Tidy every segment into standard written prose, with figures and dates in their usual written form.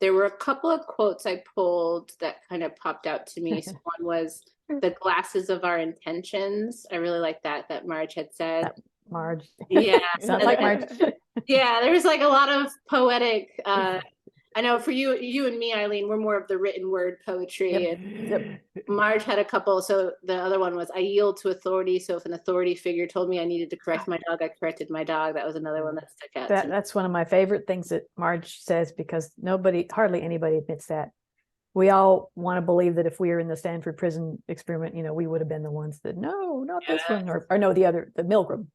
There were a couple of quotes I pulled that kind of popped out to me. So one was the glasses of our intentions. I really like that Marge had said. Marge. Yeah. Sounds like Marge. Yeah, there was like a lot of poetic, I know for you and me, Eileen, we're more of the written word poetry. Yep. And Marge had a couple. So the other one was, I yield to authority. So if an authority figure told me I needed to correct my dog, I corrected my dog. That was another one that stuck out. That's one of my favorite things that Marge says, because hardly anybody admits that. We all want to believe that if we were in the Stanford prison experiment, we would have been the ones that, no, not this one, or no, the Milgram.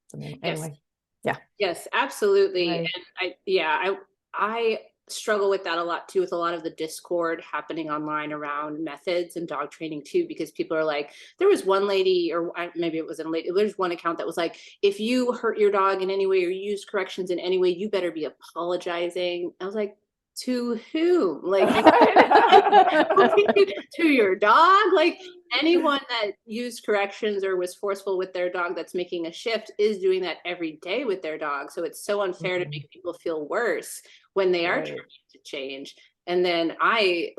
Anyway. Yeah. Yes, absolutely. Right. And I struggle with that a lot too, with a lot of the discord happening online around methods and dog training too, because people are like, there was one lady, or maybe it wasn't a lady, there's one account that was like, if you hurt your dog in any way or use corrections in any way, you better be apologizing. I was like, to whom? Like, to your dog? Like, anyone that used corrections or was forceful with their dog that's making a shift is doing that every day with their dog. So it's so unfair to make people feel worse when they are trying to change. And then Eileen,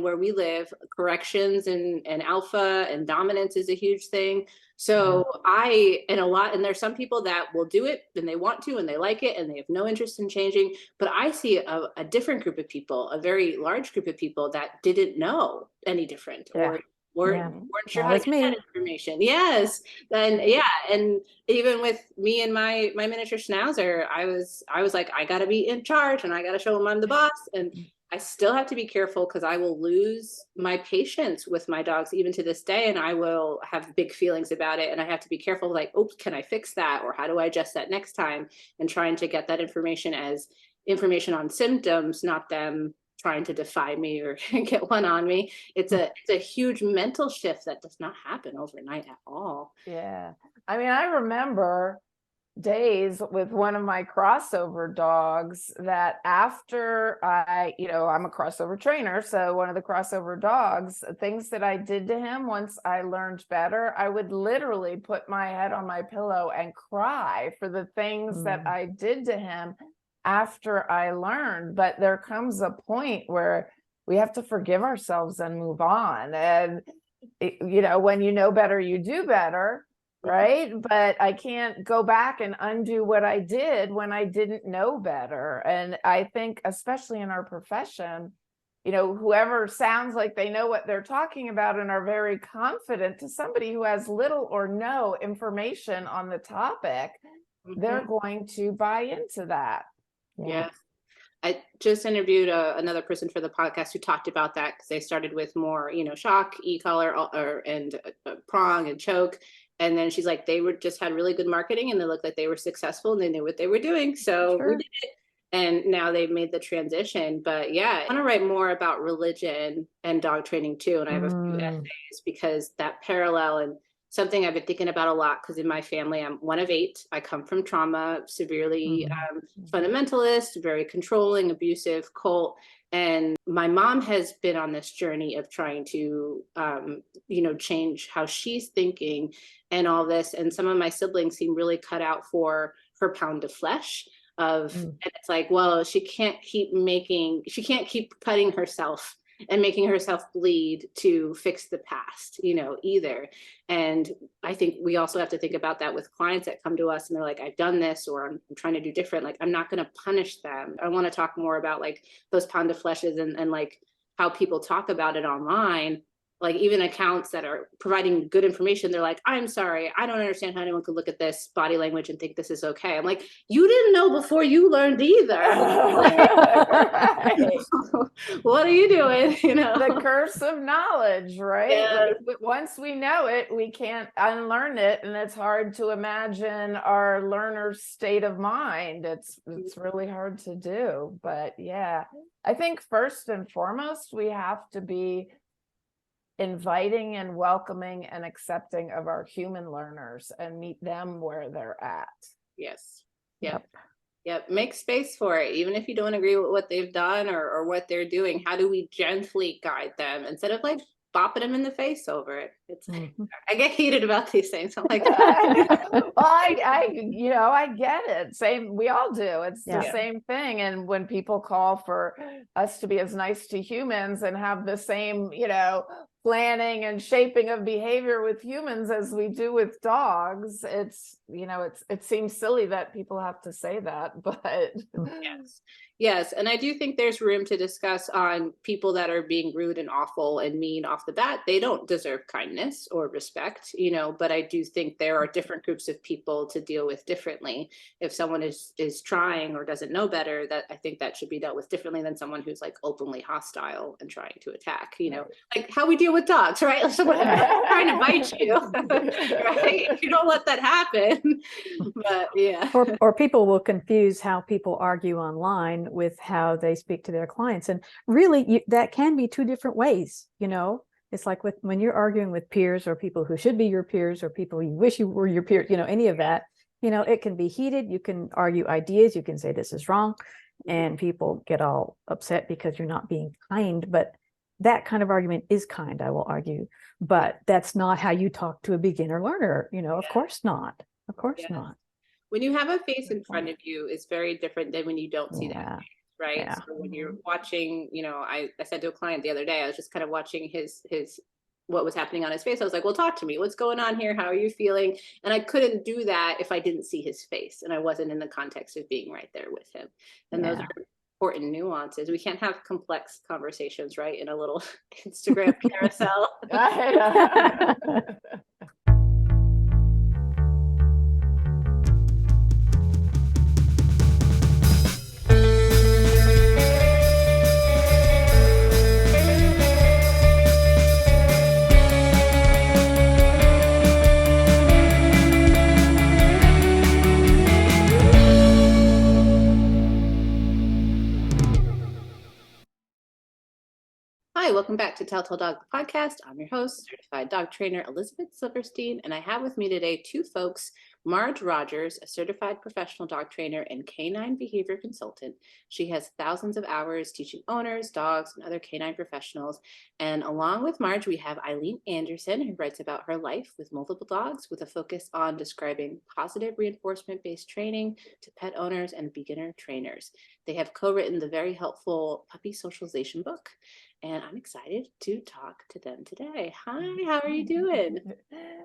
where we live, corrections and alpha and dominance is a huge thing. So and there's some people that will do it and they want to and they like it and they have no interest in changing. But I see a different group of people, a very large group of people that didn't know any different or weren't sure how to get that information. Yes. And and even with me and my miniature schnauzer, I was like, I gotta be in charge and I gotta show him I'm the boss. And I still have to be careful because I will lose my patience with my dogs even to this day, and I will have big feelings about it. And I have to be careful, like, oops, can I fix that? Or how do I adjust that next time? And trying to get that information as information on symptoms, not them trying to defy me or get one on me. It's a huge mental shift that does not happen overnight at all. Yeah. I mean, I remember days with one of my crossover dogs that after I'm a crossover trainer. So one of the crossover dogs, things that I did to him, once I learned better, I would literally put my head on my pillow and cry for the things that I did to him after I learned. But there comes a point where we have to forgive ourselves and move on. And, when you know better, you do better. Right. But I can't go back and undo what I did when I didn't know better. And I think, especially in our profession, whoever sounds like they know what they're talking about and are very confident, to somebody who has little or no information on the topic, they're going to buy into that. Yeah. I just interviewed another person for the podcast who talked about that, because they started with more, shock, e-collar, and prong and choke. And then she's like, they just had really good marketing and they looked like they were successful and they knew what they were doing. So we did it. And now they've made the transition. But yeah, I want to write more about religion and dog training too. And I have a few essays, because that parallel, and something I've been thinking about a lot, because in my family, I'm one of 8. I come from trauma, severely fundamentalist, very controlling, abusive, cult. And my mom has been on this journey of trying to, change how she's thinking and all this. And some of my siblings seem really cut out for her pound of flesh and it's like, well, she can't keep cutting herself and making herself bleed to fix the past, either. And I think we also have to think about that with clients that come to us and they're like, I've done this, or I'm trying to do different. Like, I'm not going to punish them. I want to talk more about like those pound of fleshes and like how people talk about it online. Like, even accounts that are providing good information, they're like, I'm sorry, I don't understand how anyone could look at this body language and think this is okay. I'm like, you didn't know before you learned either. What are you doing? The curse of knowledge, right? Yeah. Like, once we know it, we can't unlearn it. And it's hard to imagine our learner's state of mind. It's really hard to do. But yeah, I think first and foremost, we have to be inviting and welcoming and accepting of our human learners and meet them where they're at. Yes. Yep. Make space for it. Even if you don't agree with what they've done or what they're doing, how do we gently guide them instead of like bopping him in the face over it. It's Mhm. I get heated about these things. I'm like, Well, I get it. Same, we all do. It's the Yeah. same thing. And when people call for us to be as nice to humans and have the same, planning and shaping of behavior with humans as we do with dogs, it seems silly that people have to say that, but yes. And I do think there's room to discuss on people that are being rude and awful and mean off the bat. They don't deserve kindness or respect, but I do think there are different groups of people to deal with differently. If someone is trying or doesn't know better, that I think that should be dealt with differently than someone who's like openly hostile and trying to attack, like how we deal with dogs, right? Like someone trying to bite you, right? You don't let that happen. But yeah. Or people will confuse how people argue online with how they speak to their clients. And really, that can be two different ways, It's like when you're arguing with peers or people who should be your peers or people you wish you were your peers, any of that, it can be heated. You can argue ideas. You can say this is wrong. And people get all upset because you're not being kind. But that kind of argument is kind, I will argue. But that's not how you talk to a beginner learner, Of course not. Of course not. When you have a face in front of you, it's very different than when you don't see that face, right? Yeah. So when you're watching, I said to a client the other day, I was just kind of watching his what was happening on his face. I was like, well, talk to me. What's going on here? How are you feeling? And I couldn't do that if I didn't see his face and I wasn't in the context of being right there with him. And those are important nuances. We can't have complex conversations, right? In a little Instagram carousel. Hi, welcome back to Telltail Dog Podcast. I'm your host, certified dog trainer Elizabeth Silverstein, and I have with me today two folks, Marge Rogers, a certified professional dog trainer and canine behavior consultant. She has thousands of hours teaching owners, dogs, and other canine professionals. And along with Marge, we have Eileen Anderson, who writes about her life with multiple dogs with a focus on describing positive reinforcement-based training to pet owners and beginner trainers. They have co-written the very helpful Puppy Socialization book. And I'm excited to talk to them today. Hi, how are you doing?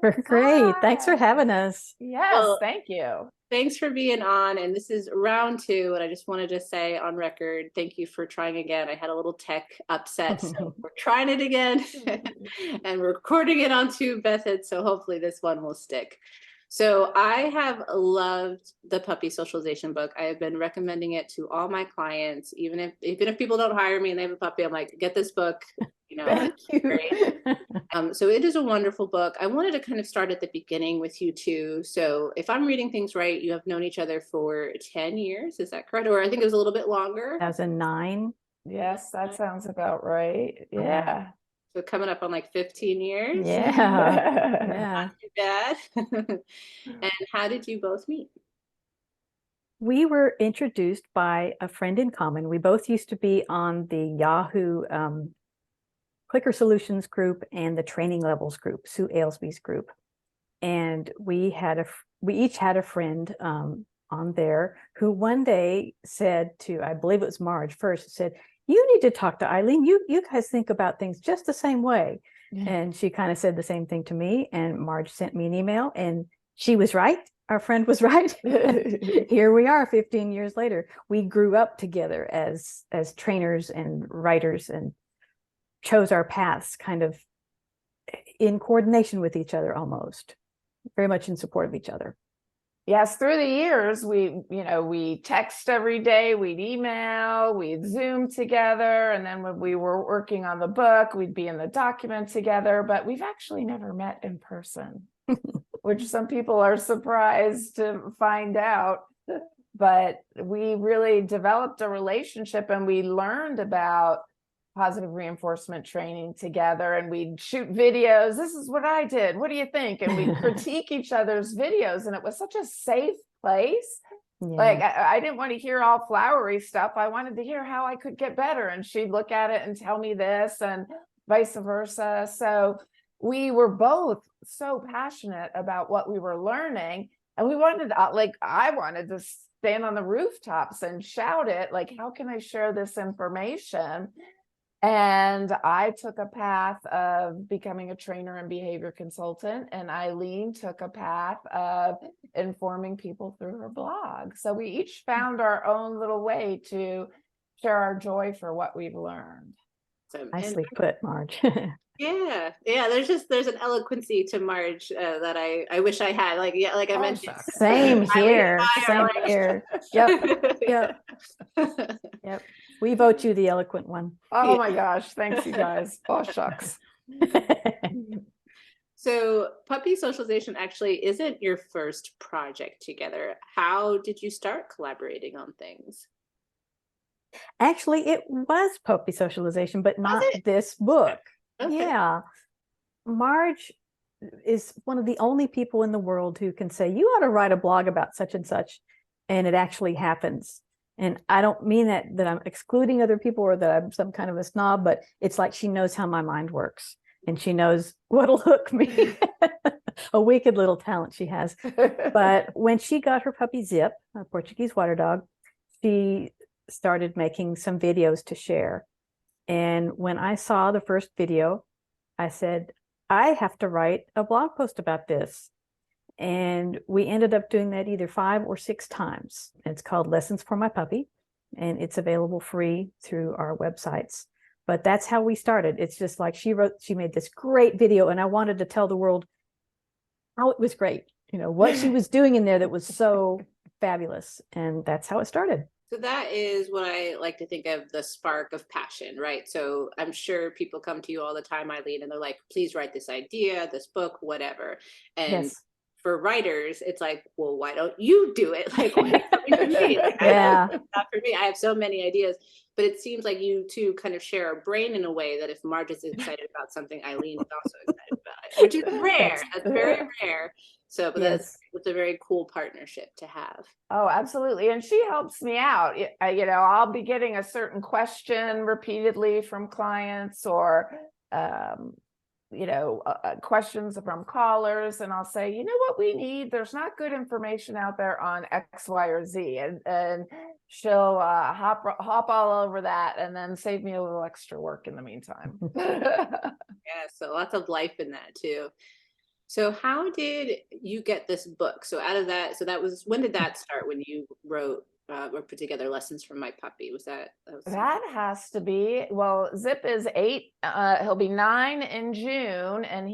We're great. Thanks for having us. Yes, Well, thank you. Thanks for being on. And this is round 2. And I just wanted to say on record, thank you for trying again. I had a little tech upset, so we're trying it again. And we're recording it on 2 methods. So hopefully this one will stick. So I have loved the Puppy Socialization book. I have been recommending it to all my clients, even if people don't hire me and they have a puppy, I'm like, get this book. Thank you. Great. So it is a wonderful book. I wanted to kind of start at the beginning with you two. So if I'm reading things right, you have known each other for 10 years. Is that correct? Or I think it was a little bit longer. 2009. Yes, that sounds about right. Yeah. So coming up on like 15 years. Yeah. Not too bad. And how did you both meet? We were introduced by a friend in common. We both used to be on the Yahoo Clicker Solutions group and the Training Levels group, Sue Ailesby's group. And we each had a friend on there who one day said to, I believe it was Marge first, said, you need to talk to Eileen. You guys think about things just the same way. Yeah. And she kind of said the same thing to me. And Marge sent me an email and she was right. Our friend was right. Here we are 15 years later. We grew up together as trainers and writers and chose our paths kind of in coordination with each other, almost very much in support of each other. Yes, through the years, we text every day, we'd email, we'd Zoom together. And then when we were working on the book, we'd be in the document together, but we've actually never met in person, which some people are surprised to find out. But we really developed a relationship and we learned about positive reinforcement training together, and we'd shoot videos. This is what I did. What do you think? And we'd critique each other's videos. And it was such a safe place. Yeah. Like I didn't want to hear all flowery stuff. I wanted to hear how I could get better. And she'd look at it and tell me this. And vice versa. So we were both so passionate about what we were learning, and we wanted like, I wanted to stand on the rooftops and shout it, like, how can I share this information? And I took a path of becoming a trainer and behavior consultant, and Eileen took a path of informing people through her blog. So we each found our own little way to share our joy for what we've learned. So, Nicely put, Marge. yeah, there's an eloquency to Marge that I wish I had. Like, yeah, like I mentioned. Same here. Same here. Yep. Yep. Yep. We vote you the eloquent one. Oh my gosh. Thanks, you guys. Oh, shucks. So puppy socialization actually isn't your first project together. How did you start collaborating on things? Actually, it was puppy socialization, but not this book. Okay. Yeah. Marge is one of the only people in the world who can say, you ought to write a blog about such and such, and it actually happens. And I don't mean that I'm excluding other people or that I'm some kind of a snob, but it's like she knows how my mind works and she knows what'll hook me. A wicked little talent she has. But when she got her puppy Zip, a Portuguese water dog, she started making some videos to share. And when I saw the first video, I said, I have to write a blog post about this. And we ended up doing that either 5 or 6 times. It's called Lessons for My Puppy, and it's available free through our websites. But that's how we started. It's just like she made this great video, and I wanted to tell the world how it was great, what she was doing in there that was so fabulous. And that's how it started. So that is what I like to think of, the spark of passion, right? So I'm sure people come to you all the time, Eileen, and they're like, please write this idea, this book, whatever. And yes. For writers, it's like, well, why don't you do it? Like, why for me? Like, yeah. Not for me. I have so many ideas, but it seems like you two kind of share a brain in a way that if Marge is excited about something, Eileen is also excited about it, which is rare. That's very rare. So, but yes. it's a very cool partnership to have. Oh, absolutely. And she helps me out. I'll be getting a certain question repeatedly from clients or, questions from callers, and I'll say, you know what we need? There's not good information out there on X, Y, or Z. And she'll hop all over that and then save me a little extra work in the meantime. Yeah, so lots of life in that too. So how did you get this book? So out of that, when did that start, when you wrote or put together Lessons from My Puppy? That has to be, well, Zip is 8, he'll be 9 in June, and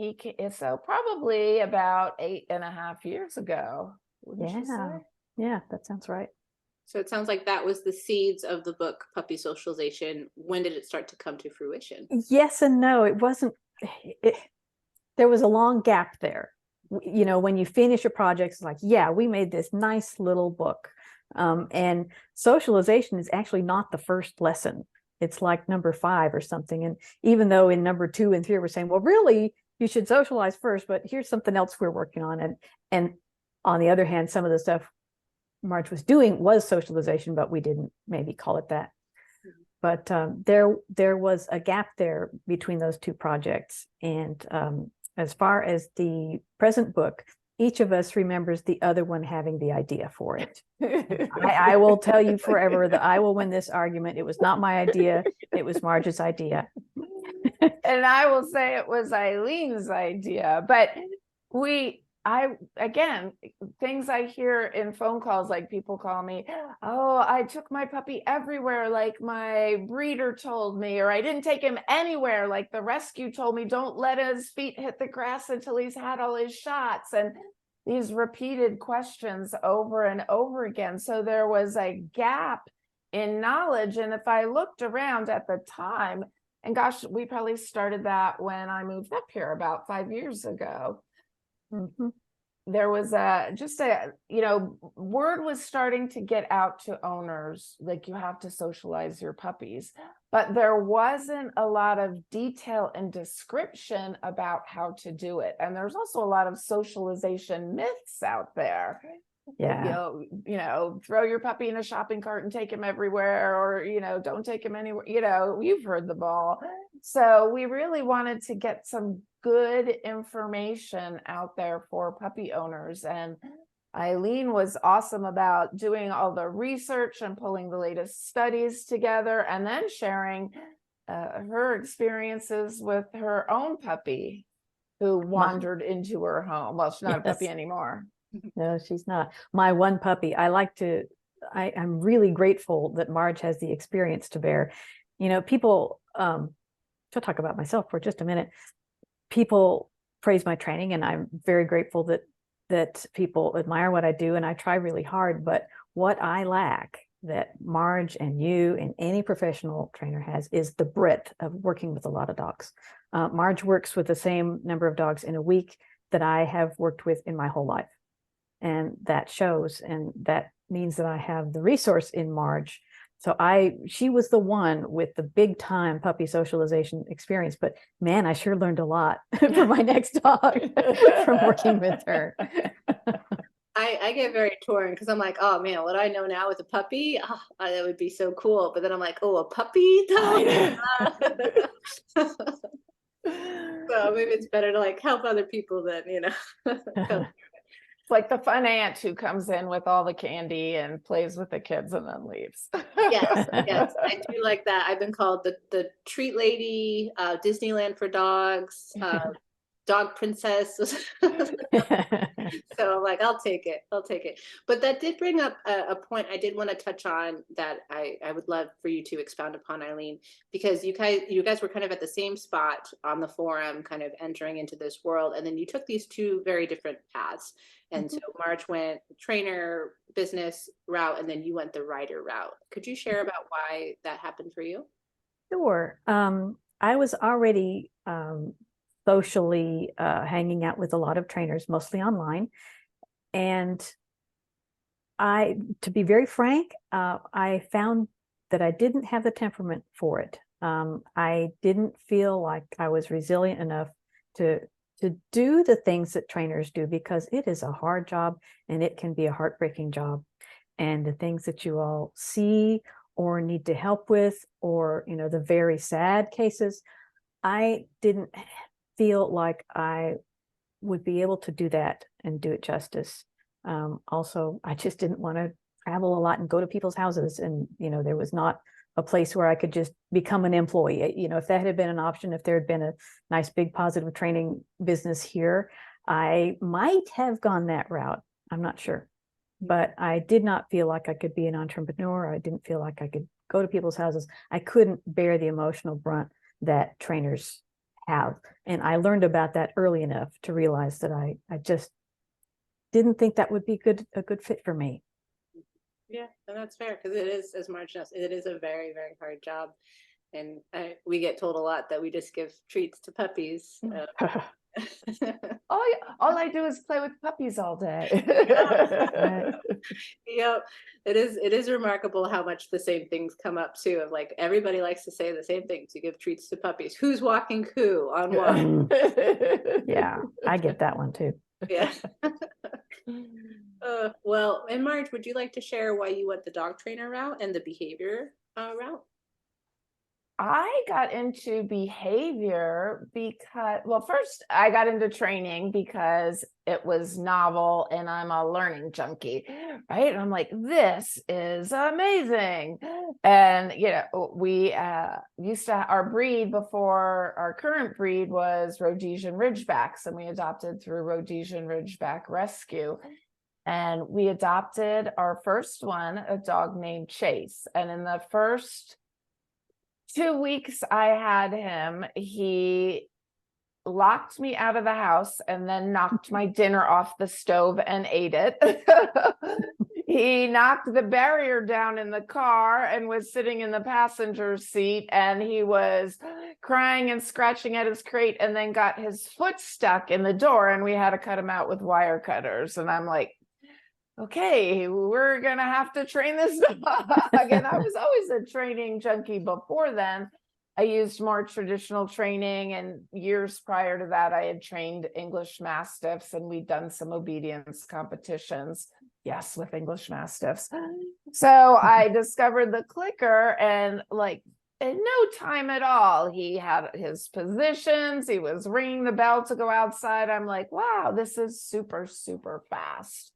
so probably about 8.5 years ago. Yeah, that sounds right. So it sounds like that was the seeds of the book Puppy Socialization. When did it start to come to fruition? Yes and no. It wasn't. There was a long gap there. When you finish a project, it's like, yeah, we made this nice little book. And socialization is actually not the first lesson. It's like number 5 or something. And even though in number 2 and 3 we're saying, well, really, you should socialize first, but here's something else we're working on. And on the other hand, some of the stuff Marge was doing was socialization, but we didn't maybe call it that. But there was a gap there between those 2 projects. And as far as the present book, each of us remembers the other one having the idea for it. I will tell you forever that I will win this argument. It was not my idea. It was Marge's idea. And I will say it was Eileen's idea. But again, things I hear in phone calls, like people call me, oh, I took my puppy everywhere, like my breeder told me, or I didn't take him anywhere, like the rescue told me, don't let his feet hit the grass until he's had all his shots. And these repeated questions over and over again. So there was a gap in knowledge. And if I looked around at the time, and gosh, we probably started that when I moved up here about 5 years ago. Mm-hmm. There was word was starting to get out to owners, like you have to socialize your puppies, but there wasn't a lot of detail and description about how to do it. And there's also a lot of socialization myths out there. Yeah. Throw your puppy in a shopping cart and take him everywhere, or, don't take him anywhere. You've heard them all. So we really wanted to get some good information out there for puppy owners. And Eileen was awesome about doing all the research and pulling the latest studies together and then sharing her experiences with her own puppy who wandered into her home. Well, she's not a puppy anymore. No, she's not. My one puppy. I'm really grateful that Marge has the experience to bear. You know, people, to talk about myself for just a minute, people praise my training, and I'm very grateful that people admire what I do, and I try really hard. But what I lack, that Marge and you and any professional trainer has, is the breadth of working with a lot of dogs. Marge works with the same number of dogs in a week that I have worked with in my whole life. And that shows, and that means that I have the resource in Marge. So she was the one with the big time puppy socialization experience, but man, I sure learned a lot for my next dog from working with her. I get very torn because I'm like, oh man, what I know now with a puppy, that would be so cool. But then I'm like, oh, a puppy dog? So maybe it's better to like help other people than, It's like the fun aunt who comes in with all the candy and plays with the kids and then leaves. Yes, I do like that. I've been called the treat lady, Disneyland for dogs, dog princess. So I'm like, I'll take it. But that did bring up a point I did want to touch on that I would love for you to expound upon, Eileen, because you guys were kind of at the same spot on the forum, kind of entering into this world, and then you took these two very different paths. And so Marge went trainer business route, and then you went the writer route. Could you share about why that happened for you? Sure. I was already socially hanging out with a lot of trainers, mostly online. And to be very frank, I found that I didn't have the temperament for it. I didn't feel like I was resilient enough to do the things that trainers do, because it is a hard job and it can be a heartbreaking job. And the things that you all see or need to help with, or, the very sad cases, I didn't feel like I would be able to do that and do it justice. Also, I just didn't want to travel a lot and go to people's houses. And, there was not a place where I could just become an employee. If that had been an option, if there had been a nice, big, positive training business here, I might have gone that route. I'm not sure. But I did not feel like I could be an entrepreneur. I didn't feel like I could go to people's houses. I couldn't bear the emotional brunt that trainers have. And I learned about that early enough to realize that I just didn't think that would be a good fit for me. Yeah, and that's fair, because it is, as Marge knows, it is a very, very hard job. And we get told a lot that we just give treats to puppies. All I do is play with puppies all day. Yep. It is remarkable how much the same things come up too, of like everybody likes to say the same things. You give treats to puppies. Who's walking who on what? Yeah, I get that one too. Yeah. Well, and Marge, would you like to share why you went the dog trainer route and the behavior route? I got into behavior because, well, first I got into training because it was novel and I'm a learning junkie, right? And I'm like, this is amazing. And, we used to, our breed before our current breed was Rhodesian Ridgebacks, and we adopted through Rhodesian Ridgeback Rescue. And we adopted our first one, a dog named Chase. And in the first 2 weeks I had him, he locked me out of the house and then knocked my dinner off the stove and ate it. He knocked the barrier down in the car and was sitting in the passenger seat, and he was crying and scratching at his crate, and then got his foot stuck in the door, and we had to cut him out with wire cutters. And I'm like, okay, we're going to have to train this dog. And I was always a training junkie before then. I used more traditional training, and years prior to that, I had trained English Mastiffs, and we'd done some obedience competitions. Yes, with English Mastiffs. So I discovered the clicker, and like in no time at all, he had his positions. He was ringing the bell to go outside. I'm like, wow, this is super, super fast.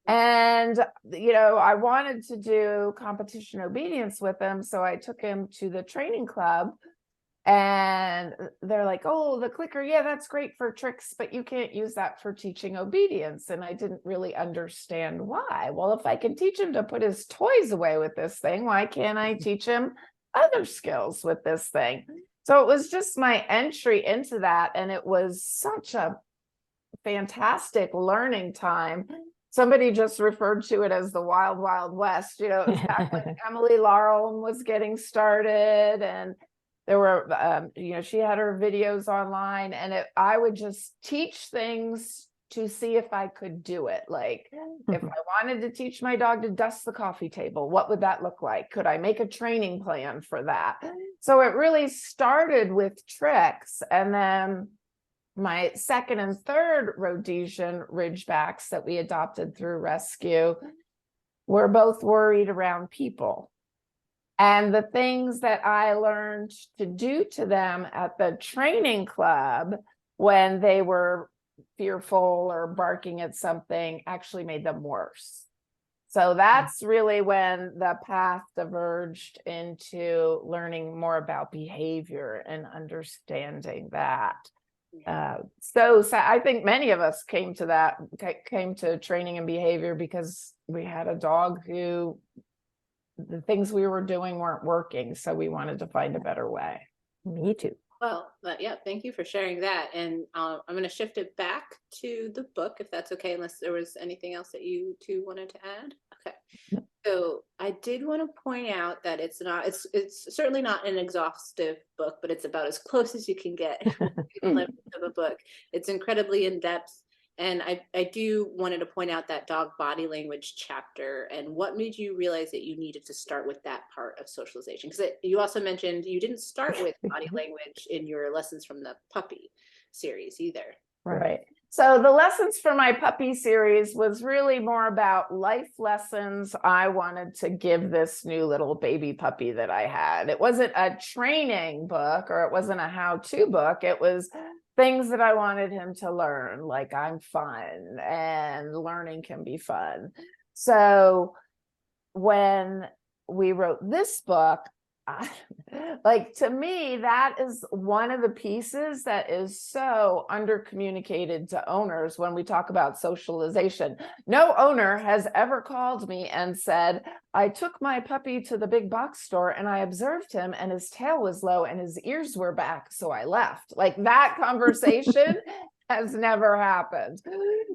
And, I wanted to do competition obedience with him. So I took him to the training club, and they're like, oh, the clicker. Yeah, that's great for tricks, but you can't use that for teaching obedience. And I didn't really understand why. Well, if I can teach him to put his toys away with this thing, why can't I teach him other skills with this thing? So it was just my entry into that. And it was such a fantastic learning time. Somebody just referred to it as the wild, wild west. It was back when Emily Laurel was getting started, and there were, she had her videos online, and I would just teach things to see if I could do it. Like if I wanted to teach my dog to dust the coffee table, what would that look like? Could I make a training plan for that? So it really started with tricks. And then my second and third Rhodesian Ridgebacks that we adopted through rescue were both worried around people. And the things that I learned to do to them at the training club when they were fearful or barking at something actually made them worse. So that's really when the path diverged into learning more about behavior and understanding that. So I think many of us came to training and behavior because we had a dog who the things we were doing weren't working. So we wanted to find a better way. Me too. Well, yeah, thank you for sharing that. And I'm going to shift it back to the book, if that's okay, unless there was anything else that you two wanted to add. Okay. So I did want to point out that it's certainly not an exhaustive book, but it's about as close as you can get of a book. It's incredibly in depth. And I do wanted to point out that dog body language chapter and what made you realize that you needed to start with that part of socialization. Because you also mentioned you didn't start with body language in your lessons from the puppy series either. Right. So the lessons for my puppy series was really more about life lessons I wanted to give this new little baby puppy that I had. It wasn't a training book or it wasn't a how-to book. It was things that I wanted him to learn, like I'm fun and learning can be fun. So when we wrote this book, to me, that is one of the pieces that is so undercommunicated to owners when we talk about socialization. No owner has ever called me and said, I took my puppy to the big box store and I observed him and his tail was low and his ears were back, so I left. Like that conversation has never happened.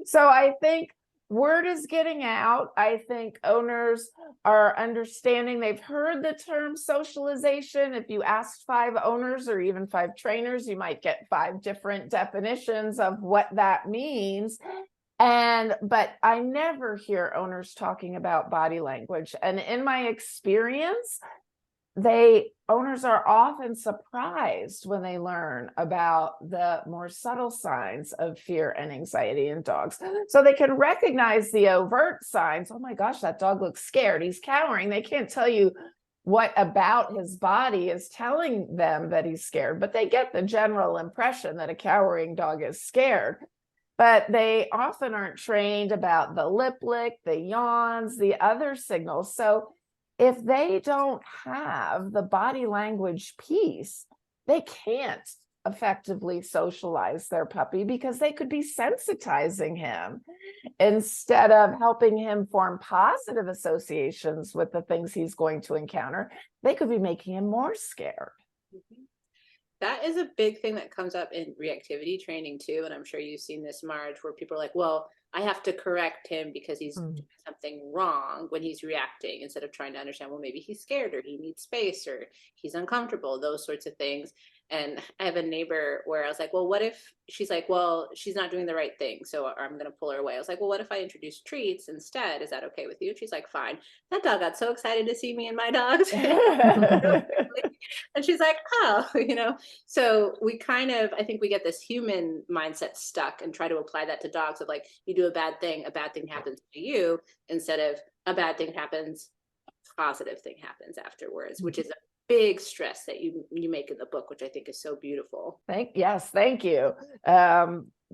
So I think word is getting out. I think owners are understanding. They've heard the term socialization. If you asked 5 owners or even 5 trainers, you might get 5 different definitions of what that means. But I never hear owners talking about body language. And in my experience, owners are often surprised when they learn about the more subtle signs of fear and anxiety in dogs. So they can recognize the overt signs. Oh my gosh, that dog looks scared. He's cowering. They can't tell you what about his body is telling them that he's scared, but they get the general impression that a cowering dog is scared. But they often aren't trained about the lip lick, the yawns, the other signals. So if they don't have the body language piece, they can't effectively socialize their puppy because they could be sensitizing him instead of helping him form positive associations with the things he's going to encounter. They could be making him more scared. That is a big thing that comes up in reactivity training too. And I'm sure you've seen this, Marge, where people are like, well, I have to correct him because he's doing something wrong when he's reacting, instead of trying to understand, well, maybe he's scared or he needs space or he's uncomfortable, those sorts of things. And I have a neighbor where I was like, well, what if she's like, well, she's not doing the right thing, so I'm going to pull her away. I was like, well, what if I introduce treats instead? Is that okay with you? And she's like, fine. That dog got so excited to see me and my dogs. And she's like, oh, so we I think we get this human mindset stuck and try to apply that to dogs of like, you do a bad thing happens to you, instead of a bad thing happens, a positive thing happens afterwards, which is big stress that you make in the book, which I think is so beautiful. Thank you.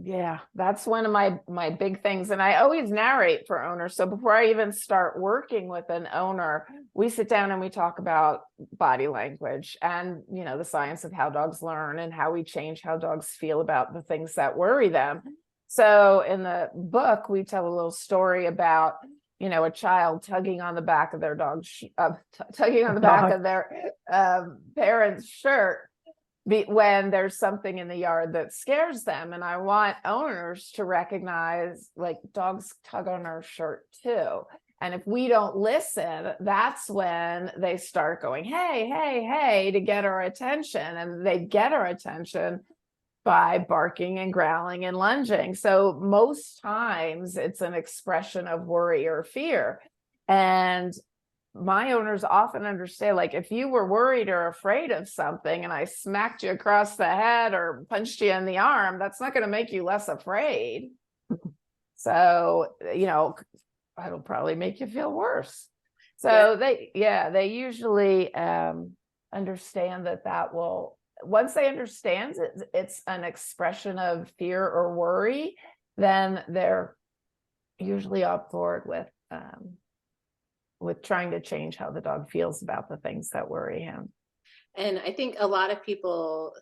Yeah, that's one of my big things. And I always narrate for owners. So before I even start working with an owner, we sit down and we talk about body language and, you know, the science of how dogs learn and how we change how dogs feel about the things that worry them. So in the book, we tell a little story about, you know, a child tugging on the back of their dog's tugging on the back of their parent's shirt when there's something in the yard that scares them. And I want owners to recognize, like, dogs tug on our shirt too. And if we don't listen, that's when they start going, hey, hey, hey, to get our attention. And they get our attention by barking and growling and lunging. So most times it's an expression of worry or fear. And my owners often understand, like, if you were worried or afraid of something and I smacked you across the head or punched you in the arm, that's not going to make you less afraid. So, you know, it'll probably make you feel worse. So they usually understand that will, once they understand it's an expression of fear or worry, then they're usually on board with trying to change how the dog feels about the things that worry him. And I think a lot of people,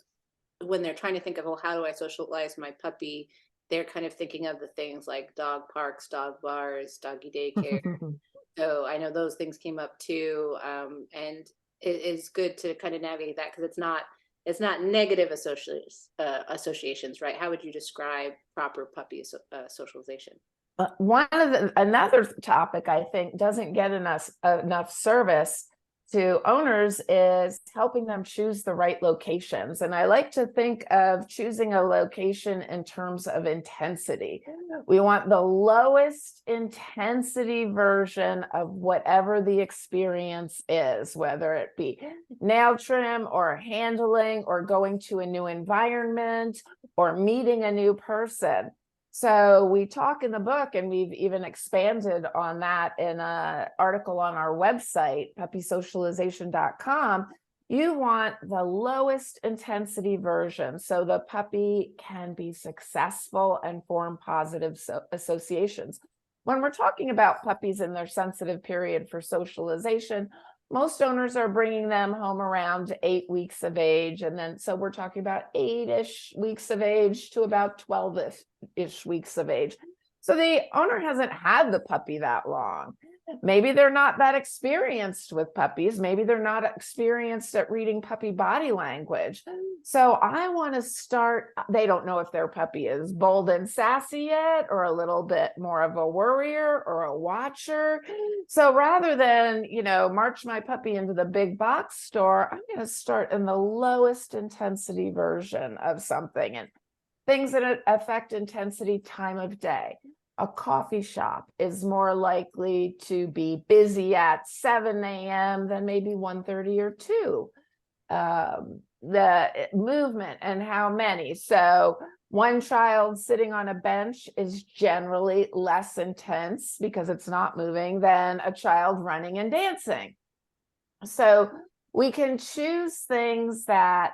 when they're trying to think of, well, how do I socialize my puppy, they're kind of thinking of the things like dog parks, dog bars, doggy daycare. So I know those things came up too. And it is good to kind of navigate that, because it's not negative associations, right? How would you describe proper puppy socialization? Another topic I think doesn't get enough service to owners is helping them choose the right locations. And I like to think of choosing a location in terms of intensity. We want the lowest intensity version of whatever the experience is, whether it be nail trim or handling or going to a new environment or meeting a new person. So we talk in the book, and we've even expanded on that in an article on our website, puppysocialization.com. You want the lowest intensity version so the puppy can be successful and form positive associations. When we're talking about puppies in their sensitive period for socialization, most owners are bringing them home around 8 weeks of age. And then, so we're talking about 8-ish weeks of age to about 12-ish weeks of age. So the owner hasn't had the puppy that long. Maybe they're not that experienced with puppies. Maybe they're not experienced at reading puppy body language. So I want to start, they don't know if their puppy is bold and sassy yet, or a little bit more of a worrier or a watcher. So rather than, you know, march my puppy into the big box store, I'm going to start in the lowest intensity version of something. And things that affect intensity: time of day. A coffee shop is more likely to be busy at 7 a.m. than maybe 1:30 or 2. The movement and how many. So one child sitting on a bench is generally less intense because it's not moving than a child running and dancing. So we can choose things that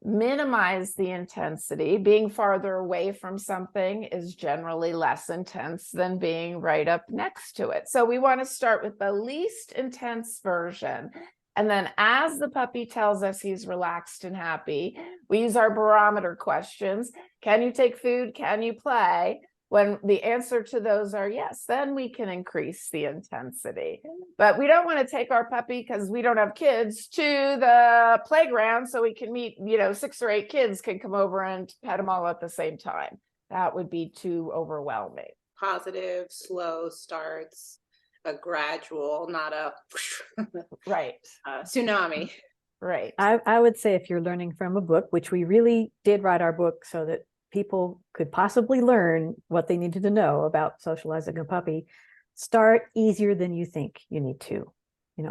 minimize the intensity. Being farther away from something is generally less intense than being right up next to it. So we want to start with the least intense version. And then as the puppy tells us he's relaxed and happy, we use our barometer questions. Can you take food? Can you play? When the answer to those are yes, then we can increase the intensity. But we don't want to take our puppy, because we don't have kids, to the playground so we can meet, 6 or 8 kids can come over and pet them all at the same time. That would be too overwhelming. Positive, slow starts, a gradual, not a right tsunami. Right. I would say, if you're learning from a book, which we really did write our book so that people could possibly learn what they needed to know about socializing a puppy, start easier than you think you need to.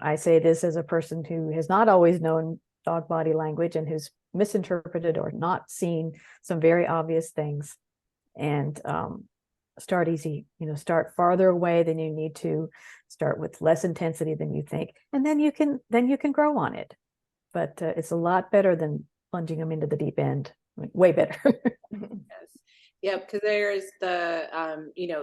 I say this as a person who has not always known dog body language and who's misinterpreted or not seen some very obvious things. And start easy, start farther away than you need to, start with less intensity than you think, and then you can grow on it. But it's a lot better than plunging them into the deep end. Way better. Yes. Yeah, because there's the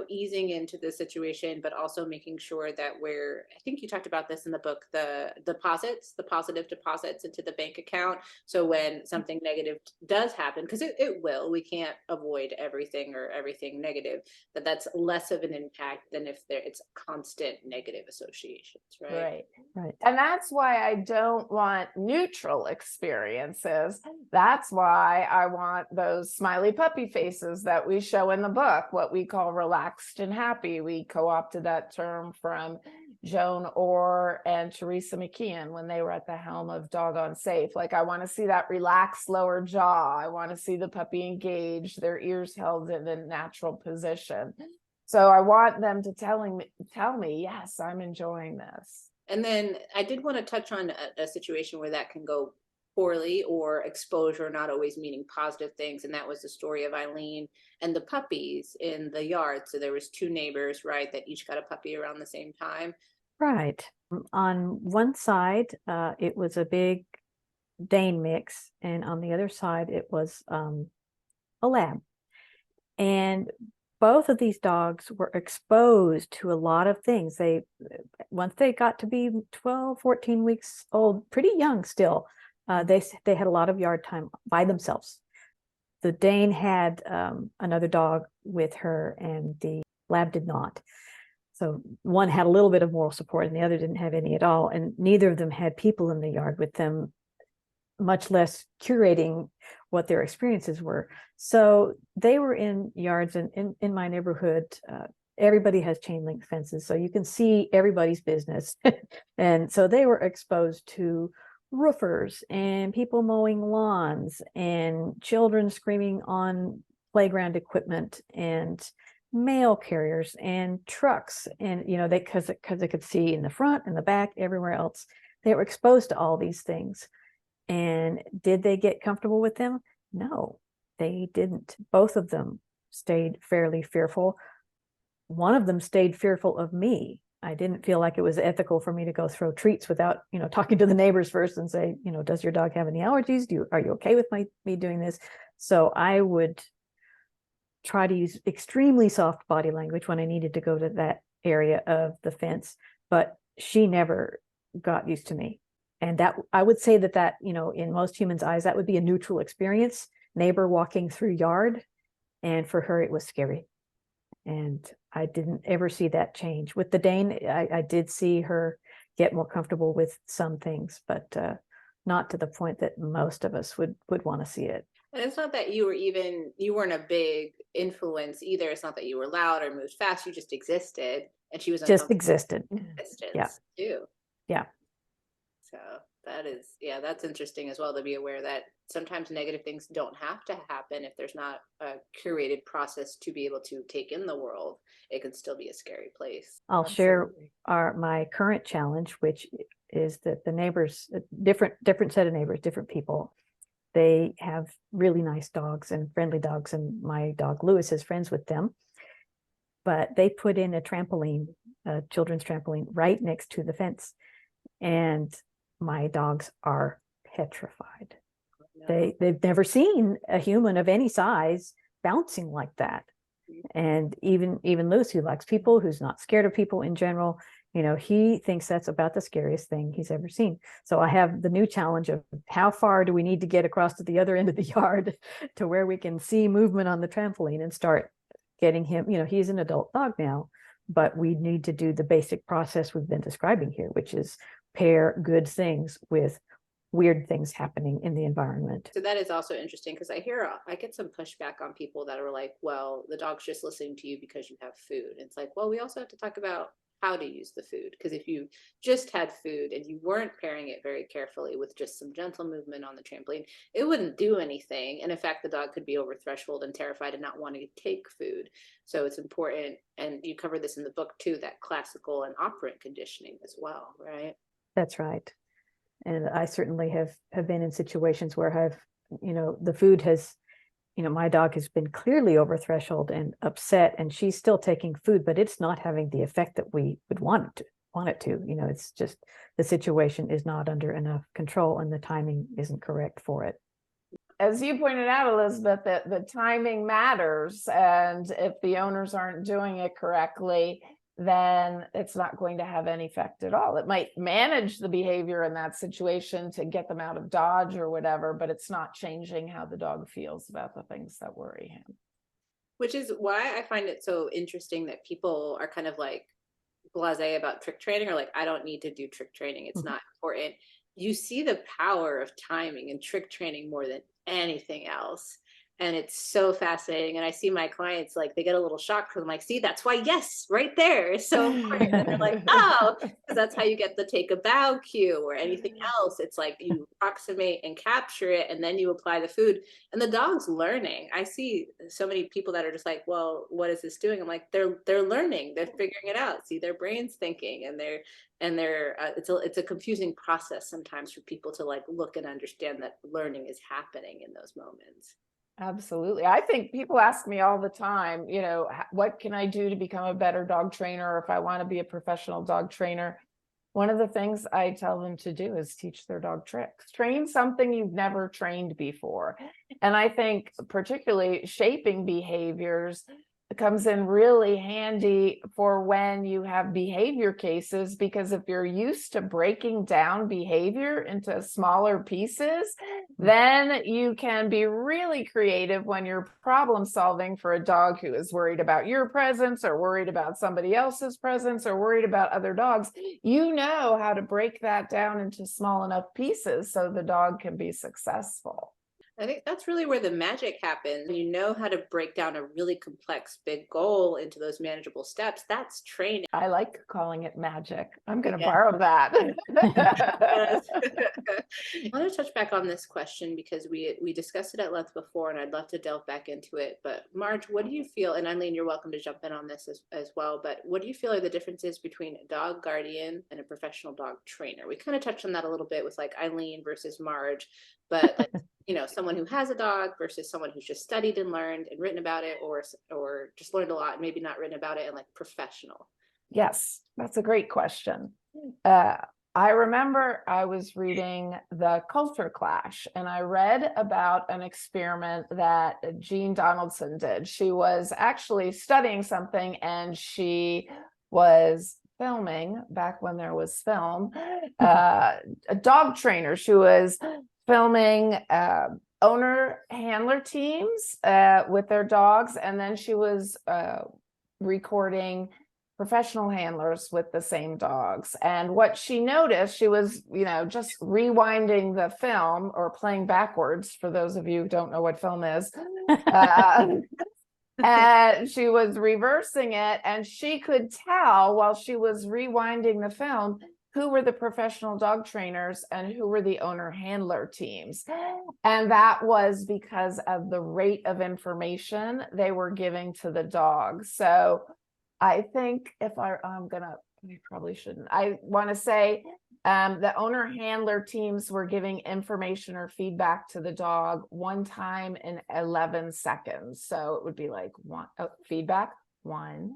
easing into the situation, but also making sure that I think you talked about this in the book, the positive deposits into the bank account. So when something negative does happen, because it will, we can't avoid everything or everything negative, that's less of an impact than if it's constant negative associations, right? Right. And that's why I don't want neutral experiences. That's why I want those smiley puppy faces that we show in the book, what we call relaxed and happy. We co-opted that term from Joan Orr and Teresa McKeon when they were at the helm of Doggone Safe. Like, I want to see that relaxed lower jaw. I want to see the puppy engaged, their ears held in a natural position. So I want them to tell me, yes, I'm enjoying this. And then I did want to touch on a situation where that can go poorly, or exposure not always meaning positive things. And that was the story of Eileen and the puppies in the yard. So there was two neighbors, right, that each got a puppy around the same time. Right. On one side, it was a big Dane mix, and on the other side, it was a lab. And both of these dogs were exposed to a lot of things. Once they got to be 12, 14 weeks old, pretty young still, they had a lot of yard time by themselves. The Dane had another dog with her, and the lab did not. So one had a little bit of moral support and the other didn't have any at all. And neither of them had people in the yard with them, much less curating what their experiences were. So they were in yards, and in my neighborhood, everybody has chain link fences, so you can see everybody's business. And so they were exposed to roofers and people mowing lawns and children screaming on playground equipment and mail carriers and trucks. And, because they could see in the front and the back, everywhere else, they were exposed to all these things. And did they get comfortable with them? No, they didn't. Both of them stayed fairly fearful. One of them stayed fearful of me. I didn't feel like it was ethical for me to go throw treats without, talking to the neighbors first and say, does your dog have any allergies? Are you okay with me doing this? So I would try to use extremely soft body language when I needed to go to that area of the fence, but she never got used to me. And that, I would say that, in most humans' eyes, that would be a neutral experience, neighbor walking through yard. And for her, it was scary. And I didn't ever see that change. With the Dane, I did see her get more comfortable with some things, but not to the point that most of us would want to see it. And it's not that you weren't a big influence either. It's not that you were loud or moved fast. You just existed, and she was just existed. Yeah. Too. Yeah. So that's interesting as well, to be aware that sometimes negative things don't have to happen. If there's not a curated process to be able to take in the world, it can still be a scary place. I'll share my current challenge, which is that the neighbors, different set of neighbors, different people, they have really nice dogs and friendly dogs, and my dog Lewis is friends with them. But they put in a children's trampoline right next to the fence, and my dogs are petrified. No. They've never seen a human of any size bouncing like that. And even Lewis, who likes people, who's not scared of people in general, he thinks that's about the scariest thing he's ever seen. So I have the new challenge of how far do we need to get across to the other end of the yard to where we can see movement on the trampoline and start getting him, he's an adult dog now, but we need to do the basic process we've been describing here, which is pair good things with weird things happening in the environment. So that is also interesting, because I get some pushback on people that are like, well, the dog's just listening to you because you have food. It's like, well, we also have to talk about how to use the food, because if you just had food and you weren't pairing it very carefully with just some gentle movement on the trampoline, it wouldn't do anything. And in fact, the dog could be over threshold and terrified and not wanting to take food. So it's important, and you cover this in the book too, that classical and operant conditioning as well, right? That's right. And I certainly have been in situations where the food has my dog has been clearly over threshold and upset, and she's still taking food, but it's not having the effect that we would want it to. It's just the situation is not under enough control and the timing isn't correct for it. As you pointed out, Elizabeth, that the timing matters, and if the owners aren't doing it correctly, then it's not going to have any effect at all. It might manage the behavior in that situation to get them out of dodge or whatever, but it's not changing how the dog feels about the things that worry him. Which is why I find it so interesting that people are kind of like blasé about trick training, or like, I don't need to do trick training. It's not important. You see the power of timing in trick training more than anything else. And it's so fascinating. And I see my clients, like, they get a little shocked because I'm like, see, that's why yes, right there is so important. And they're like, oh, because that's how you get the take a bow cue or anything else. It's like you approximate and capture it, and then you apply the food. And the dog's learning. I see so many people that are just like, well, what is this doing? I'm like, they're learning, they're figuring it out. See, their brain's thinking, and it's a confusing process sometimes for people to like look and understand that learning is happening in those moments. Absolutely. I think people ask me all the time, what can I do to become a better dog trainer? Or if I want to be a professional dog trainer, one of the things I tell them to do is teach their dog tricks. Train something you've never trained before. And I think particularly shaping behaviors comes in really handy for when you have behavior cases, because if you're used to breaking down behavior into smaller pieces, then you can be really creative when you're problem solving for a dog who is worried about your presence or worried about somebody else's presence or worried about other dogs. You know how to break that down into small enough pieces so the dog can be successful. I think that's really where the magic happens. You know how to break down a really complex big goal into those manageable steps. That's training. I like calling it magic. I'm going to borrow that. I want to touch back on this question because we discussed it at length before, and I'd love to delve back into it. But Marge, what do you feel, and Eileen, you're welcome to jump in on this as well, but what do you feel are the differences between a dog guardian and a professional dog trainer? We kind of touched on that a little bit with like Eileen versus Marge, but like, someone who has a dog versus someone who's just studied and learned and written about it, or just learned a lot and maybe not written about it, and like professional. Yes, that's a great question. I remember I was reading The Culture Clash, and I read about an experiment that Jean Donaldson did. She was actually studying something, and she was filming, back when there was film, a dog trainer. She was filming owner handler teams with their dogs, and then she was recording professional handlers with the same dogs. And what she noticed, she was just rewinding the film, or playing backwards for those of you who don't know what film is. And she was reversing it, and she could tell while she was rewinding the film who were the professional dog trainers and who were the owner handler teams. And that was because of the rate of information they were giving to the dog. So I think I probably shouldn't. I want to say the owner handler teams were giving information or feedback to the dog one time in 11 seconds. So it would be like feedback, 1,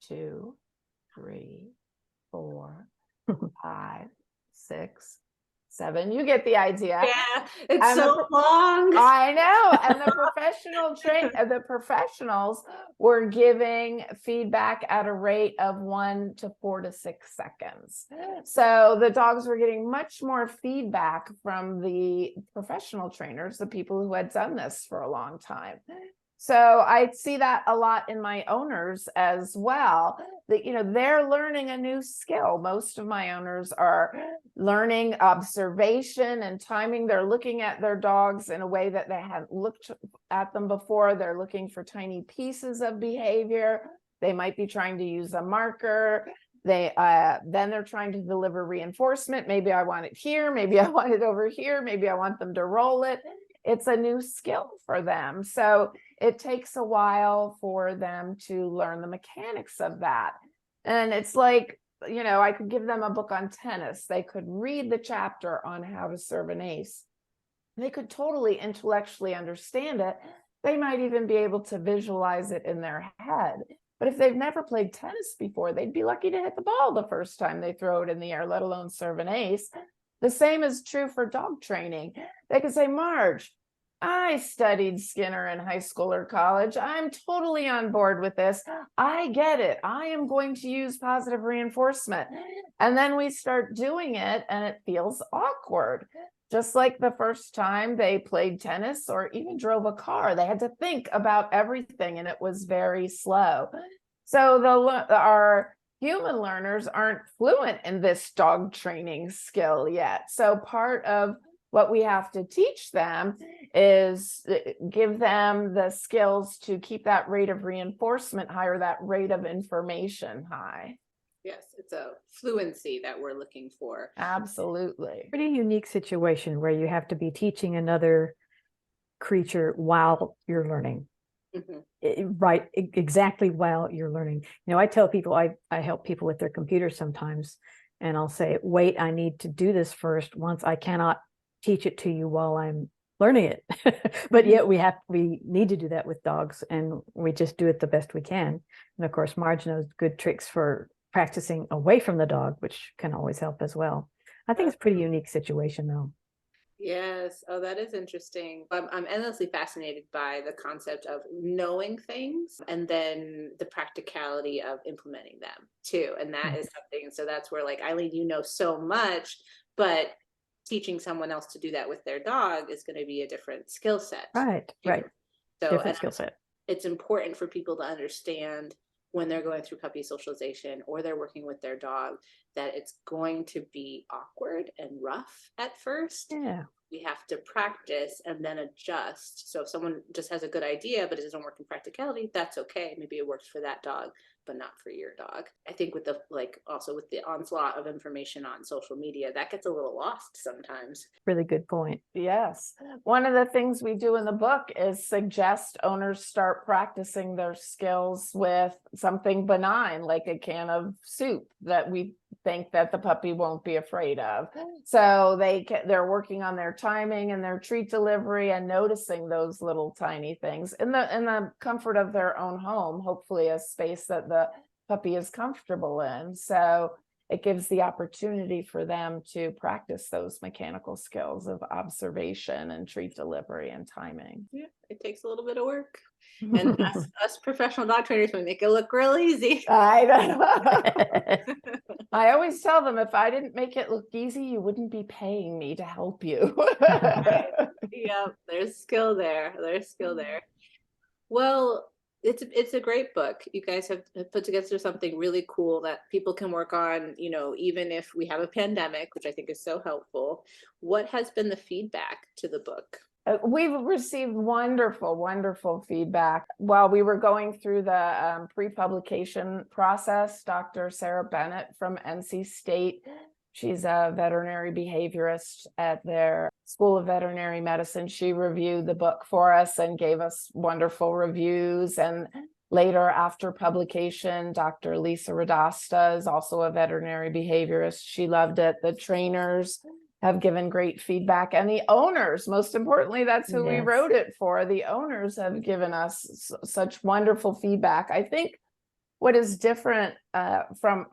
2, 3, 4, 5, 6, 7. You get the idea. Yeah, it's so long. I know. And the professionals were giving feedback at a rate of 1 to 4 to 6 seconds. So the dogs were getting much more feedback from the professional trainers, the people who had done this for a long time. So I see that a lot in my owners as well, that, they're learning a new skill. Most of my owners are learning observation and timing. They're looking at their dogs in a way that they hadn't looked at them before. They're looking for tiny pieces of behavior. They might be trying to use a marker. Then they're trying to deliver reinforcement. Maybe I want it here. Maybe I want it over here. Maybe I want them to roll it. It's a new skill for them. So it takes a while for them to learn the mechanics of that. And it's like, I could give them a book on tennis. They could read the chapter on how to serve an ace. They could totally intellectually understand it. They might even be able to visualize it in their head. But if they've never played tennis before, they'd be lucky to hit the ball the first time they throw it in the air, let alone serve an ace. The same is true for dog training. They could say, Marge, I studied Skinner in high school or college. I'm totally on board with this. I get it. I am going to use positive reinforcement. And then we start doing it and it feels awkward. Just like the first time they played tennis or even drove a car, they had to think about everything and it was very slow. So our human learners aren't fluent in this dog training skill yet. So part of what we have to teach them is give them the skills to keep that rate of reinforcement high or that rate of information high. Yes, it's a fluency that we're looking for. Absolutely. Pretty unique situation where you have to be teaching another creature while you're learning. Right, exactly while you're learning. You know, I tell people, I help people with their computers sometimes, and I'll say, wait, I need to do this first. Once I cannot teach it to you while I'm learning it. But yet we need to do that with dogs, and we just do it the best we can. And of course, Marge knows good tricks for practicing away from the dog, which can always help as well. I think it's a pretty unique situation though. Yes. Oh, that is interesting. I'm endlessly fascinated by the concept of knowing things and then the practicality of implementing them too. And that is something. And so that's where, like, Eileen, you know so much, but teaching someone else to do that with their dog is going to be a different skill set. Right. So Different skill set. It's important for people to understand when they're going through puppy socialization or they're working with their dog that it's going to be awkward and rough at first. Yeah. We have to practice and then adjust. So if someone just has a good idea, but it doesn't work in practicality, that's okay. Maybe it works for that dog, but not for your dog. I think with the, like, also with the onslaught of information on social media, that gets a little lost sometimes. Really good point. Yes. One of the things we do in the book is suggest owners start practicing their skills with something benign, like a can of soup that we think that the puppy won't be afraid of. So they're working on their timing and their treat delivery and noticing those little tiny things in the comfort of their own home, hopefully a space that the puppy is comfortable in. So it gives the opportunity for them to practice those mechanical skills of observation and treat delivery and timing. Yeah, it takes a little bit of work. And us professional dog trainers, we make it look real easy. I know. I always tell them, if I didn't make it look easy, you wouldn't be paying me to help you. Yeah, there's skill there. There's skill there. Well, it's a great book. You guys have put together something really cool that people can work on, you know, even if we have a pandemic, which I think is so helpful. What has been the feedback to the book? We've received wonderful feedback. While we were going through the pre-publication process, Dr. Sarah Bennett from NC State, she's a veterinary behaviorist at their School of Veterinary Medicine. She reviewed the book for us and gave us wonderful reviews. And later, after publication, Dr. Lisa Radasta is also a veterinary behaviorist. She loved it. The trainers have given great feedback, and the owners, most importantly, that's who we wrote it for. The owners have given us such wonderful feedback. I think what is different from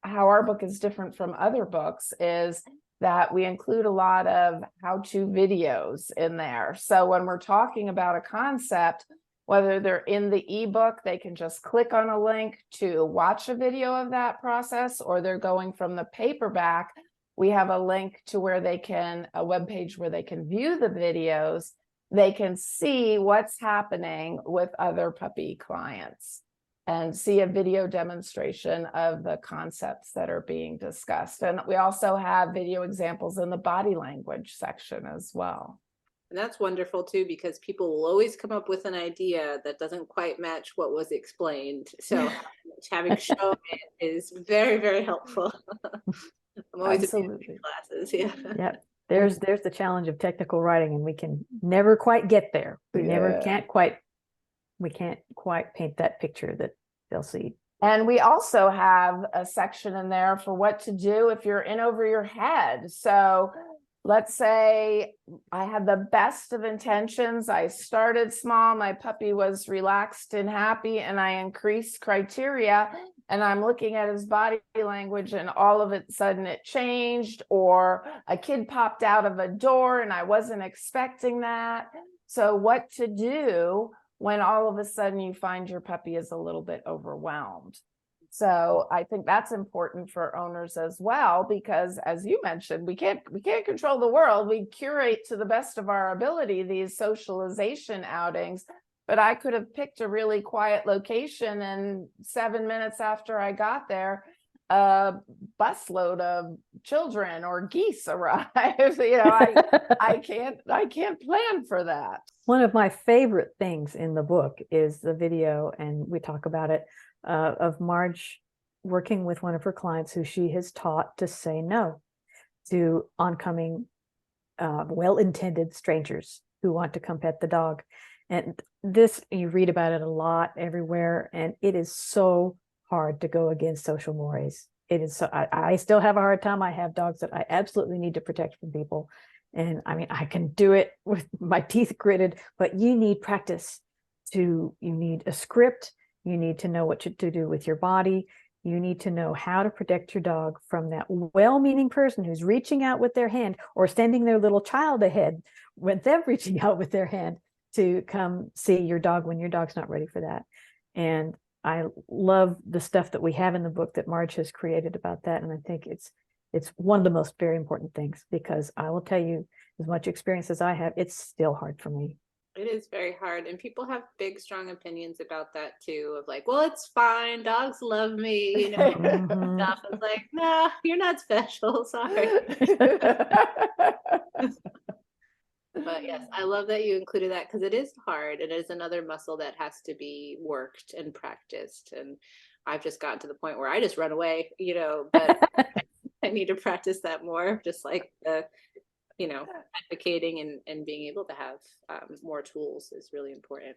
how our book is different from other books is that we include a lot of how-to videos in there. So when we're talking about a concept, whether they're in the ebook, they can just click on a link to watch a video of that process, or they're going from the paperback. We have a link to where they can, a web page where they can view the videos. They can see what's happening with other puppy clients and see a video demonstration of the concepts that are being discussed. And we also have video examples in the body language section as well. And that's wonderful too, because people will always come up with an idea that doesn't quite match what was explained. So having shown it is very, very helpful. I'm always Absolutely. in classes. Yeah. Yep. There's the challenge of technical writing, and we can never quite get there. We can't quite paint that picture that they'll see. And we also have a section in there for what to do if you're in over your head. So let's say I had the best of intentions. I started small. My puppy was relaxed and happy, and I increased criteria. And I'm looking at his body language, and all of a sudden it changed, or a kid popped out of a door and I wasn't expecting that. So what to do when all of a sudden you find your puppy is a little bit overwhelmed? So I think that's important for owners as well, because as you mentioned, we can't control the world. We curate to the best of our ability these socialization outings. But I could have picked a really quiet location, and 7 minutes after I got there, a busload of children or geese arrived. I can't plan for that. One of my favorite things in the book is the video, and we talk about it, of Marge working with one of her clients who she has taught to say no to oncoming, well-intended strangers who want to come pet the dog. And this, you read about it a lot everywhere, and it is so hard to go against social mores. It is so, I still have a hard time. I have dogs that I absolutely need to protect from people. And I mean, I can do it with my teeth gritted, but you need practice you need a script. You need to know what to do with your body. You need to know how to protect your dog from that well-meaning person who's reaching out with their hand, or sending their little child ahead with them reaching out with their hand to come see your dog when your dog's not ready for that. And I love the stuff that we have in the book that Marge has created about that. And I think it's one of the most very important things, because I will tell you, as much experience as I have, it's still hard for me. It is very hard. And people have big, strong opinions about that too, of like, well, it's fine. Dogs love me. Mhm. Stuff. It's like, nah, you're not special. Sorry. But yes, I love that you included that, because it is hard, and it is another muscle that has to be worked and practiced. And I've just gotten to the point where I just run away, but I need to practice that more, just like advocating and being able to have more tools is really important.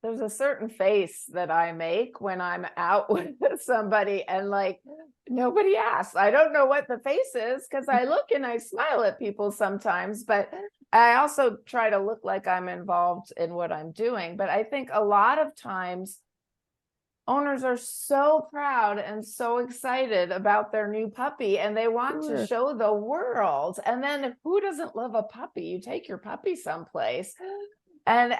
There's a certain face that I make when I'm out with somebody, and like, nobody asks. I don't know what the face is, because I look and I smile at people sometimes, but I also try to look like I'm involved in what I'm doing. But I think a lot of times owners are so proud and so excited about their new puppy, and they want to show the world. And then who doesn't love a puppy? You take your puppy someplace, and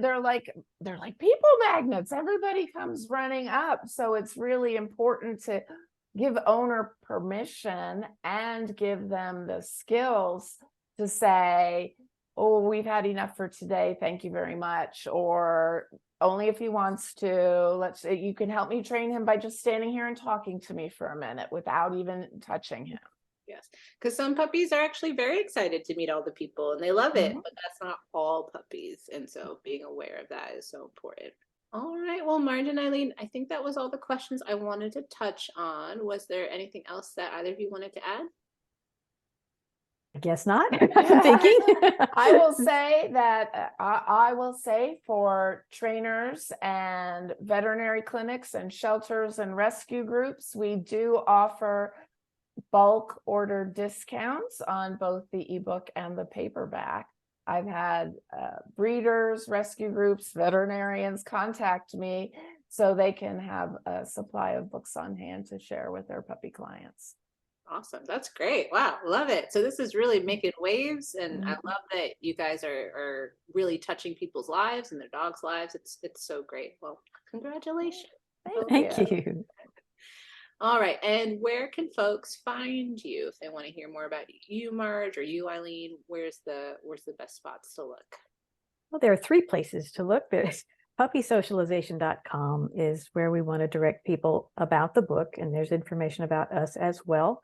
they're like people magnets. Everybody comes running up. So it's really important to give owner permission and give them the skills to say, oh, we've had enough for today, thank you very much. Or only if he wants to. You can help me train him by just standing here and talking to me for a minute without even touching him. Yes, because some puppies are actually very excited to meet all the people and they love it, but that's not all puppies. And so being aware of that is so important. All right, well, Marge and Eileen, I think that was all the questions I wanted to touch on. Was there anything else that either of you wanted to add? I guess not. I'm thinking. I will say that I will say for trainers and veterinary clinics and shelters and rescue groups, we do offer bulk order discounts on both the ebook and the paperback. I've had breeders, rescue groups, veterinarians contact me so they can have a supply of books on hand to share with their puppy clients. Awesome. That's great. Wow. Love it. So this is really making waves, and I love that you guys are really touching people's lives and their dogs' lives. It's so great. Well, congratulations. Thank you. All right. And where can folks find you if they want to hear more about you, Marge, or you, Eileen? Where's the best spots to look? Well, there are 3 places to look. There's puppysocialization.com is where we want to direct people about the book, and there's information about us as well.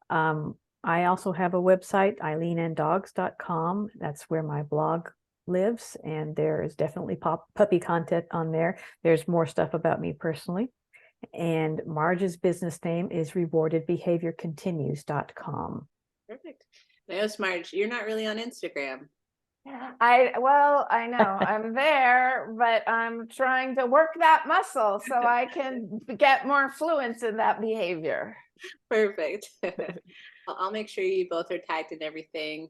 I also have a website, eileenanddogs.com. That's where my blog lives, and there is definitely puppy content on there. There's more stuff about me personally. And Marge's business name is rewardedbehaviorcontinues.com. Perfect. Notice, Marge, you're not really on Instagram. I know I'm there, but I'm trying to work that muscle so I can get more fluent in that behavior. Perfect. I'll make sure you both are tagged and everything.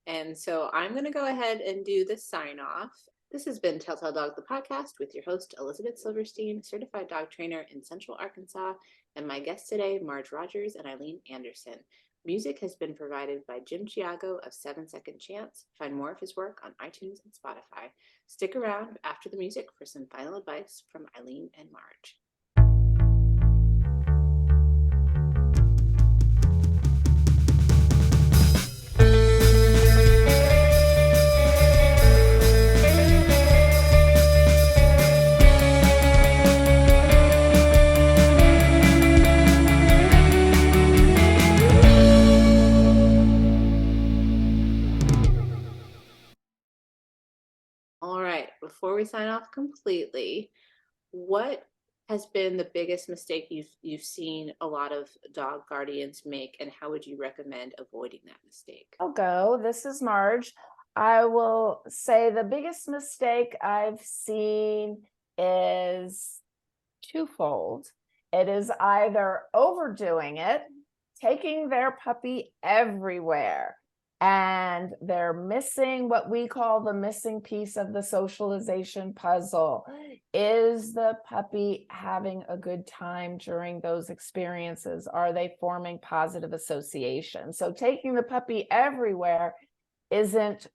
And so I'm going to go ahead and do the sign off. This has been Telltale Dog, the podcast, with your host, Elizabeth Silverstein, certified dog trainer in Central Arkansas, and my guests today, Marge Rogers and Eileen Anderson. Music has been provided by Jim Chiago of 7 Second Chance. Find more of his work on iTunes and Spotify. Stick around after the music for some final advice from Eileen and Marge. All right, before we sign off completely, what has been the biggest mistake you've seen a lot of dog guardians make, and how would you recommend avoiding that mistake? I'll go. This is Marge. I will say the biggest mistake I've seen is twofold. It is either overdoing it, taking their puppy everywhere, and they're missing what we call the missing piece of the socialization puzzle. Is the puppy having a good time during those experiences? Are they forming positive association? So taking the puppy everywhere isn't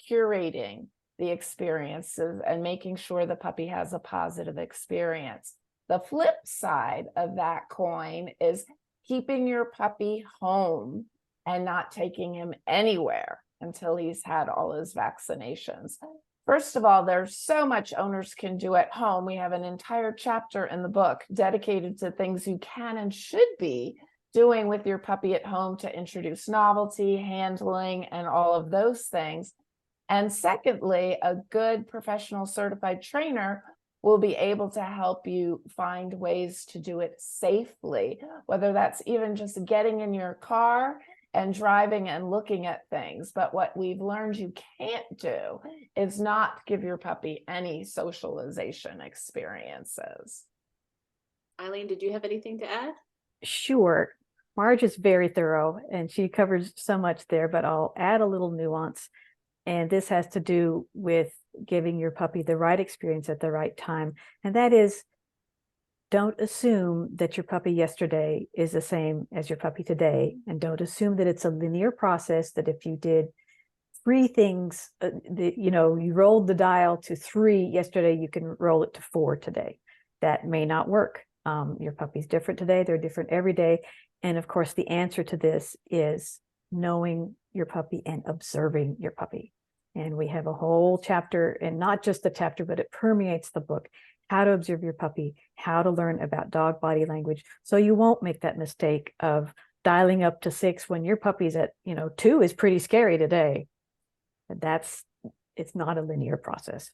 curating the experiences and making sure the puppy has a positive experience. The flip side of that coin is keeping your puppy home and not taking him anywhere until he's had all his vaccinations. First of all, there's so much owners can do at home. We have an entire chapter in the book dedicated to things you can and should be doing with your puppy at home to introduce novelty, handling, and all of those things. And secondly, a good professional certified trainer will be able to help you find ways to do it safely, whether that's even just getting in your car and driving and looking at things. But what we've learned you can't do is not give your puppy any socialization experiences. Eileen, did you have anything to add? Sure. Marge is very thorough and she covers so much there, but I'll add a little nuance. And this has to do with giving your puppy the right experience at the right time. And that is, don't assume that your puppy yesterday is the same as your puppy today. And don't assume that it's a linear process, that if you did 3 things, you rolled the dial to 3 yesterday, you can roll it to 4 today. That may not work. Your puppy's different today. They're different every day. And of course, the answer to this is knowing your puppy and observing your puppy. And we have a whole chapter, and not just the chapter, but it permeates the book, how to observe your puppy, how to learn about dog body language. So you won't make that mistake of dialing up to 6 when your puppy's at, 2 is pretty scary today. It's not a linear process.